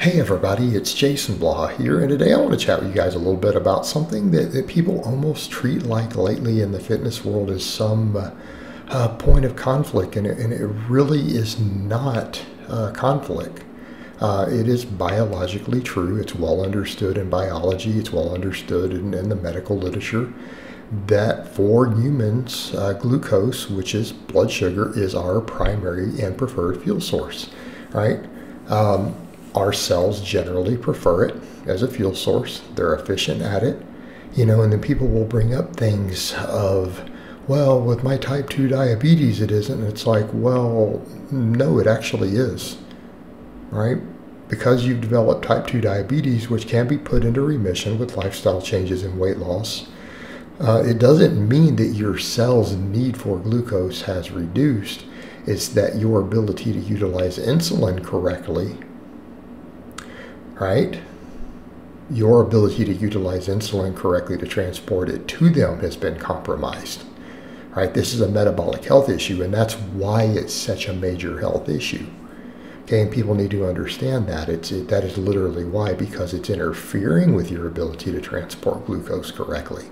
Hey everybody, it's Jason Blaha here, and today I want to chat with you guys a little bit about something that people almost treat like lately in the fitness world as some point of conflict, and it really is not conflict. It is biologically true. It's well understood in biology. It's well understood in the medical literature that for humans, glucose, which is blood sugar, is our primary and preferred fuel source, right? Our cells generally prefer it as a fuel source. They're efficient at it, and then people will bring up things of, well, with my type 2 diabetes, it isn't. It's like, well, no, it actually is, right? Because you've developed type 2 diabetes, which can be put into remission with lifestyle changes and weight loss, it doesn't mean that your cell's need for glucose has reduced. It's that your ability to utilize insulin correctly, right? Your ability to utilize insulin correctly to transport it to them has been compromised, right? This is a metabolic health issue, and that's why it's such a major health issue. Okay, and people need to understand that. That is literally why, because it's interfering with your ability to transport glucose correctly.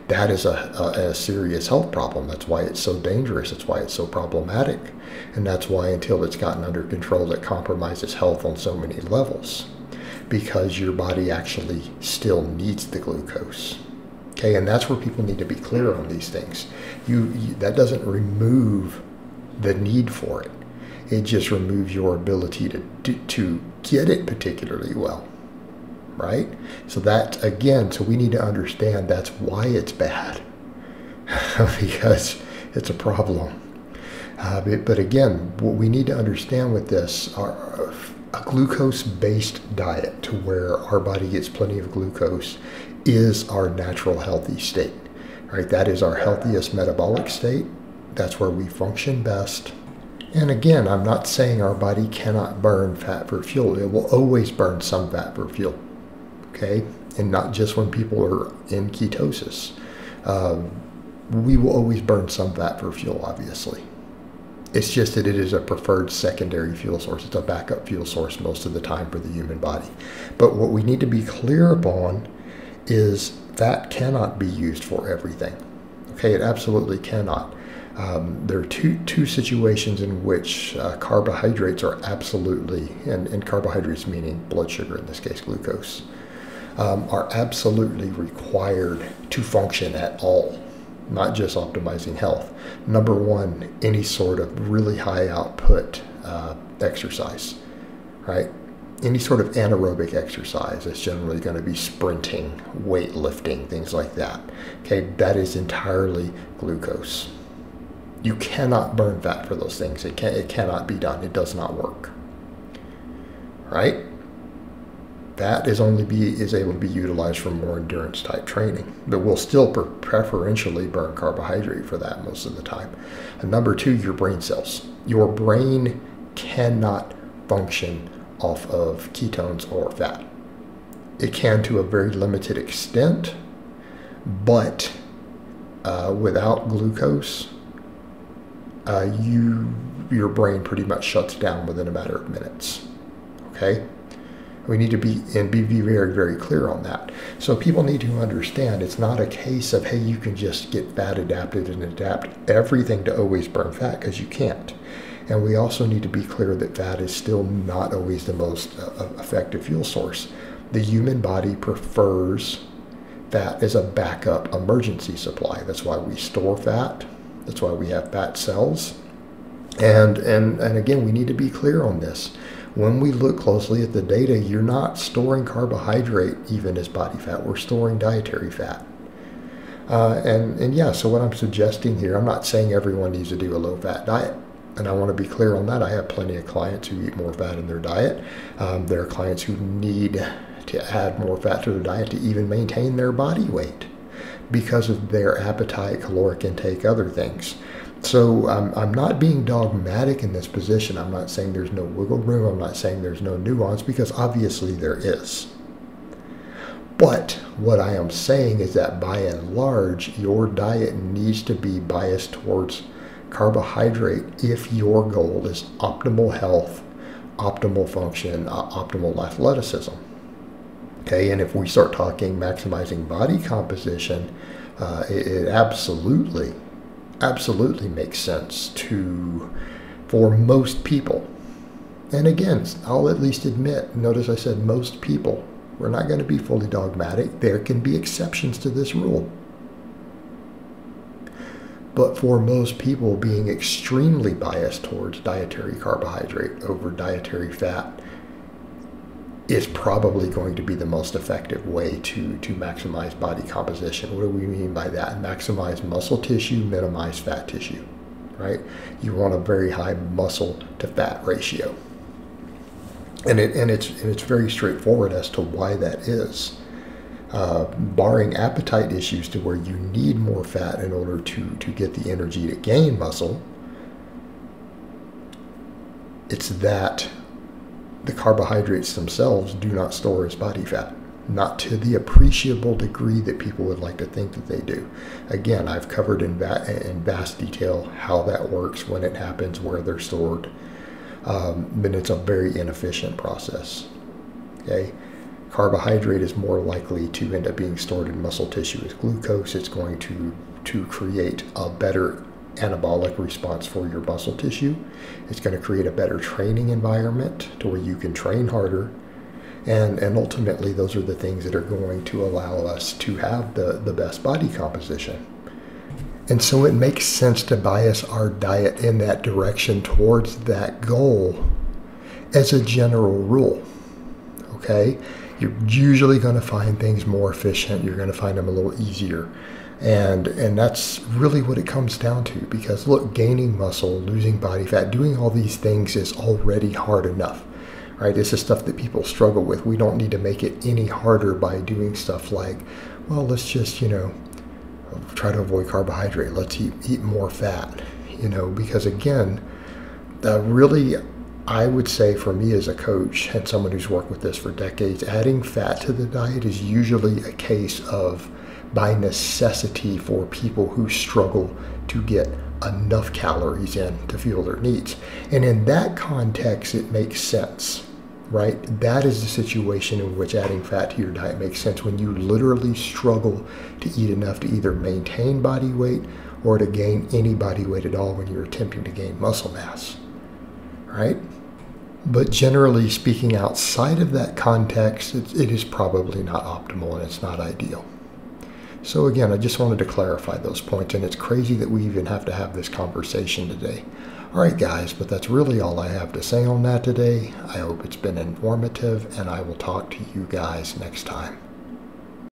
That is a serious health problem. That's why it's so dangerous. That's why it's so problematic. And that's why until it's gotten under control, it compromises health on so many levels, because your body actually still needs the glucose. Okay, and that's where people need to be clear on these things. That doesn't remove the need for it. It just removes your ability to get it particularly well. Right? So that, again, so we need to understand that's why it's bad, because it's a problem. But again, what we need to understand with this, a glucose-based diet to where our body gets plenty of glucose is our natural healthy state. Right? That is our healthiest metabolic state. That's where we function best. And again, I'm not saying our body cannot burn fat for fuel. It will always burn some fat for fuel. Okay, and not just when people are in ketosis. We will always burn some fat for fuel, obviously. It's just that it is a preferred secondary fuel source. It's a backup fuel source most of the time for the human body. But what we need to be clear upon is fat cannot be used for everything. Okay, it absolutely cannot. There are two situations in which carbohydrates are absolutely, and carbohydrates meaning blood sugar, in this case glucose, are absolutely required to function at all, not just optimizing health. Number one, any sort of really high output exercise, right? Any sort of anaerobic exercise is generally going to be sprinting, weightlifting, things like that. Okay, that is entirely glucose. You cannot burn fat for those things. It cannot be done. It does not work, right? Fat is able to be utilized for more endurance type training, but we'll still preferentially burn carbohydrate for that most of the time. And number two, your brain cells. Your brain cannot function off of ketones or fat. It can to a very limited extent, but without glucose, your brain pretty much shuts down within a matter of minutes. Okay? We need to be very, very clear on that. So people need to understand it's not a case of, hey, you can just get fat adapted and adapt everything to always burn fat, because you can't. And we also need to be clear that fat is still not always the most effective fuel source. The human body prefers fat as a backup emergency supply. That's why we store fat. That's why we have fat cells. And again, we need to be clear on this. When we look closely at the data, you're not storing carbohydrate even as body fat. We're storing dietary fat. And yeah, so what I'm suggesting here, I'm not saying everyone needs to do a low-fat diet. And I want to be clear on that. I have plenty of clients who eat more fat in their diet. There are clients who need to add more fat to their diet to even maintain their body weight because of their appetite, caloric intake, other things. So I'm not being dogmatic in this position. I'm not saying there's no wiggle room. I'm not saying there's no nuance, because obviously there is. But what I am saying is that by and large, your diet needs to be biased towards carbohydrate if your goal is optimal health optimal function, optimal athleticism. Okay, and if we start talking maximizing body composition, it absolutely makes sense for most people. And again, I'll at least admit, notice I said most people. We're not going to be fully dogmatic. There can be exceptions to this rule. But for most people, being extremely biased towards dietary carbohydrate over dietary fat is probably going to be the most effective way to maximize body composition. What do we mean by that? Maximize muscle tissue, minimize fat tissue, right? You want a very high muscle to fat ratio. And it's very straightforward as to why that is. Barring appetite issues to where you need more fat in order to get the energy to gain muscle, it's that the carbohydrates themselves do not store as body fat, not to the appreciable degree that people would like to think that they do. Again, I've covered in vast detail how that works, when it happens, where they're stored, but it's a very inefficient process. Okay. Carbohydrate is more likely to end up being stored in muscle tissue as glucose. It's going to create a better anabolic response for your muscle tissue. It's going to create a better training environment to where you can train harder. And ultimately, those are the things that are going to allow us to have the best body composition. And so it makes sense to bias our diet in that direction towards that goal as a general rule. Okay? You're usually going to find things more efficient. You're going to find them a little easier. And that's really what it comes down to. Because look, gaining muscle, losing body fat, doing all these things is already hard enough. Right? This is stuff that people struggle with. We don't need to make it any harder by doing stuff like, well, let's just, try to avoid carbohydrate. Let's eat more fat. Because again, really, I would say for me as a coach and someone who's worked with this for decades, adding fat to the diet is usually a case of by necessity for people who struggle to get enough calories in to fuel their needs. And in that context, it makes sense, right? That is the situation in which adding fat to your diet makes sense, when you literally struggle to eat enough to either maintain body weight or to gain any body weight at all when you're attempting to gain muscle mass. Right? But generally speaking, outside of that context, it is probably not optimal and it's not ideal. So again, I just wanted to clarify those points, and it's crazy that we even have to have this conversation today. All right, guys, but that's really all I have to say on that today. I hope it's been informative, and I will talk to you guys next time.